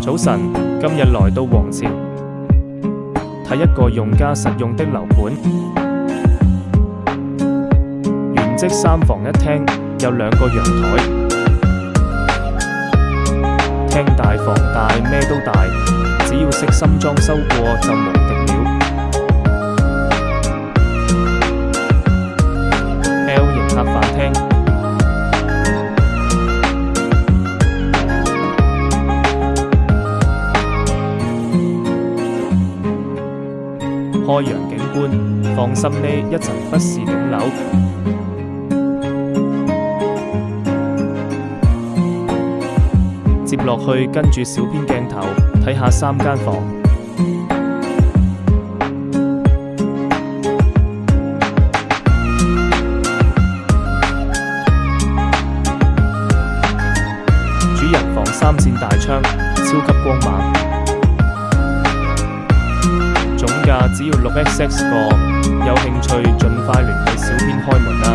早晨，今日來到黃捷，睇一個用家實用的樓盤，原則3房1廳，有2個陽台，廳大房大咩都大，只要悉心裝修過就無敵了。L 型客飯廳。開揚景觀，放心呢一層不是頂樓。接落去跟住小編鏡頭睇下3間房。主人房3扇大窗，超級光猛。總價只要6XX個，有興趣盡快聯繫小編開門啦！